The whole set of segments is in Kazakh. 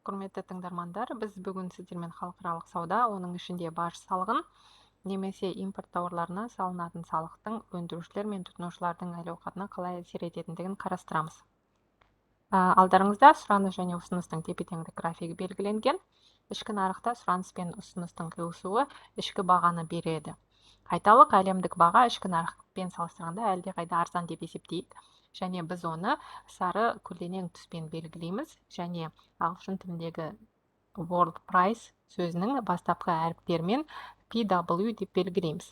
Құрметті тыңдармандар, біз бүгін сіздермен халықаралық сауда, оның ішінде баж салығын немесе импорт тауарларына салынатын салықтың өндірушілер мен тұтынушылардың әл-ауқатына қалай әсер ететіндігін қарастырамыз. Алдарыңызда сұраныс және ұсыныстың тепе-теңдік графигі белгіленген. Ішкі нарықта сұраныс пен ұсыныстың қиылысуы ішкі бағаны береді. Айталық, әлемдік баға ішкі нарықпен салыстырғанда әлдеқайда арзан деп есептейді. Және біз оны сары көлденең түспен белгілейміз, және ағылшын тіліндегі World Price сөзінің бастапқы әріптерімен PW деп белгілейміз.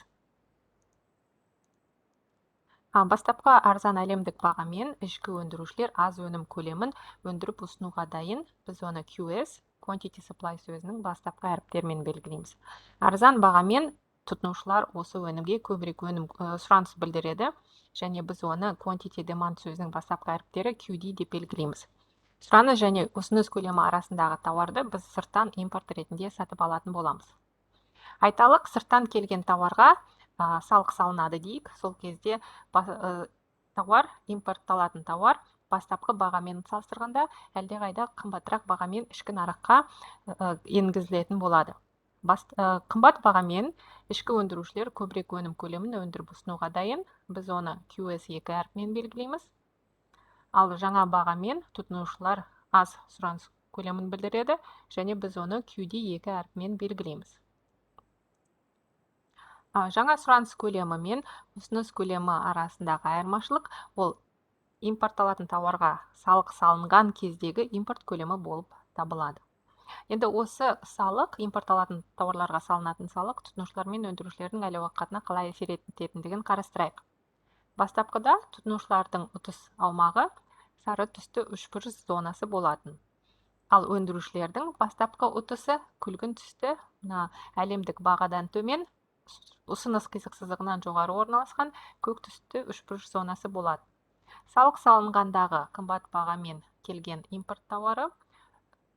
Бастапқы арзан әлемдік бағамен ішкі өндірушілер аз өнім көлемін өндіріп ұсынуға дайын. Біз оны QS, Quantity Supply сөзінің бастапқы әріптерімен белгілейміз. Арзан бағамен тұтынушылар осы өнімге көбірек сұраныс білдіреді, және біз оны Quantity Demand сөзінің бастапқы әріптері QD деп белгілейміз. Сұраныс және ұсыныс көлемі арасындағы тауарды біз сырттан импорт ретінде сатып алатын боламыз. Айталық, сырттан келген тауарға салық салынады дейік. Сол кезде импортталатын тауар бастапқы бағамен салыстырғанда әлдеқайда қымбатырақ бағамен ішкі нарыққа енгізілетін болады. Қымбат бағамен ішкі өндірушілер көбірек өнім көлемін өндіріп ұсынуға дайын. Біз оны QS2 әрпімен белгілейміз. Ал жаңа бағамен тұтынушылар аз сұраныс көлемін білдіреді, және біз оны QD2 әрпімен белгілейміз. Жаңа сұраныс көлемі мен ұсыныс көлемі арасындағы айырмашылық ол импортталатын тауарға салық салынған кездегі импорт көлемі болып табылады. Енді осы салық, импортталатын тауарларға салынатын салық, тұтынушылар мен өндірушілердің әл-ауқатына қалай әсер ететіндігін қарастырайық. Бастапқыда тұтынушылардың ұтыс аумағы сары түсті үшбұрыш зонасы болатын. Ал өндірушілердің бастапқы ұтысы күлгін түсті, әлемдік бағадан төмен, ұсыныс қисық сызығынан жоғары орналасқан көк түсті үшбұрыш зонасы болады. Салық салынғандағы қымбат бағамен келген импорт тауары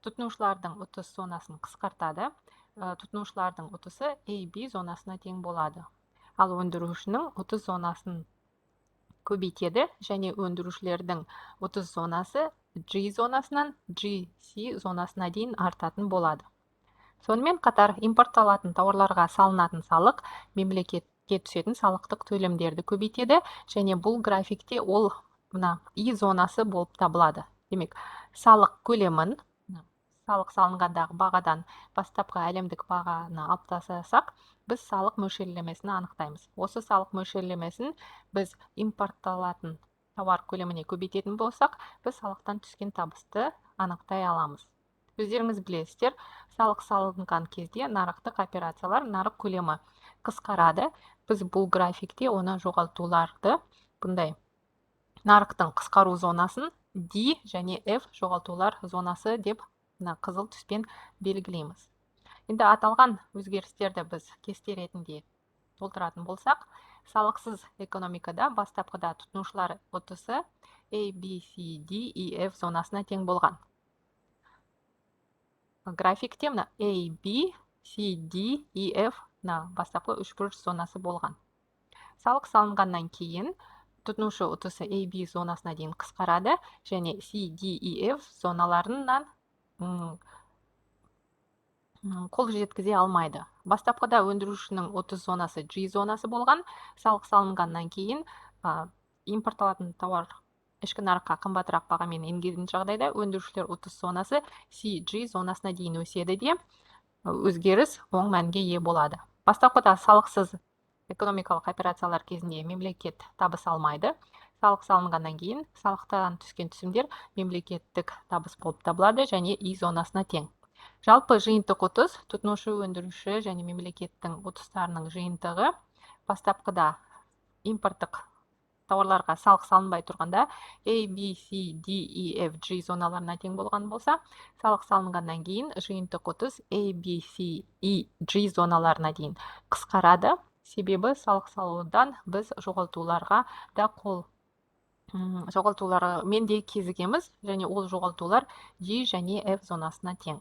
тұтынушылардың ұтыс зонасын қысқартады. Тұтынушылардың ұтысы AB зонасына тең болады. Ал өндірушінің ұтыс зонасын көбейтеді, және өндірушілердің ұтыс зонасы G зонасынан GC зонасына дейін артатын болады. Сонымен қатар импортталатын тауарларға салынатын салық мемлекетке түсетін салықтық төлемдерді көбейтеді, және бұл графикте ол И зонасы болып табылады. Демек, салық көлемін салық салынғандағы бағадан бастапқы әлемдік бағаны алып тастасақ, біз салық мөлшерлемесін анықтаймыз. Осы салық мөлшерлемесін біз импортталатын тауар көлеміне көбейтетін болсақ, біз салықтан түскен табысты анықтай аламыз. Өздеріңіз білесіздер, салық салынған кезде нарықтық операциялар, нарық көлемі қысқарады. Біз бұл графикте оны жоғалтуларды бұндай нарықтың қысқару зонасын D және F жоғалтулар зонасы деп қызыл түспен белгілейміз. Енді аталған өзгерістерді біз кесте ретінде толтыратын болсақ, салықсыз экономикада бастапқыда тұтынушылар ұтысы A, B, C, D, E, F зонасына тең болған. Графикте A, B, C, D, E, F бастапқы үшбұрыш зонасы болған. Салық салынғаннан кейін тұтынушы ұтысы A, B зонасына дейін қысқарады, және C, D, E, F зоналарынан қол жеткізе алмайды. Бастапқыда өндірушінің ұтыс зонасы G зонасы болған. Салық салынғаннан кейін импортталатын тауар ішкі нарыққа қымбатырақ бағамен енгізілген жағдайда өндірушілер ұтыс зонасы CG зонасына дейін өседі де өзгеріс оң мәнге ие болады. Бастапқыда салықсыз экономикалық операциялар кезінде мемлекет табыс алмайды. Салық салынғаннан кейін салықтан түскен түсімдер мемлекеттік табыс болып табылады, және И зонасына тең. Жалпы жиынтық ұтыс тұтынушы, өндіруші және мемлекеттің ұтыстарының жиынтығы бастапқыда импорттық тауарларға салық салынбай тұрғанда A, B, C, D, E, F, G зоналарына тең болған болса, салық салынғаннан кейін жиынтық ұтыс A, B, C, E, G зоналарына дейін қысқарады. Себебі салық салудан біз жоғалтулармен де кезігеміз, және ол жоғалтулар G және F зонасына тең.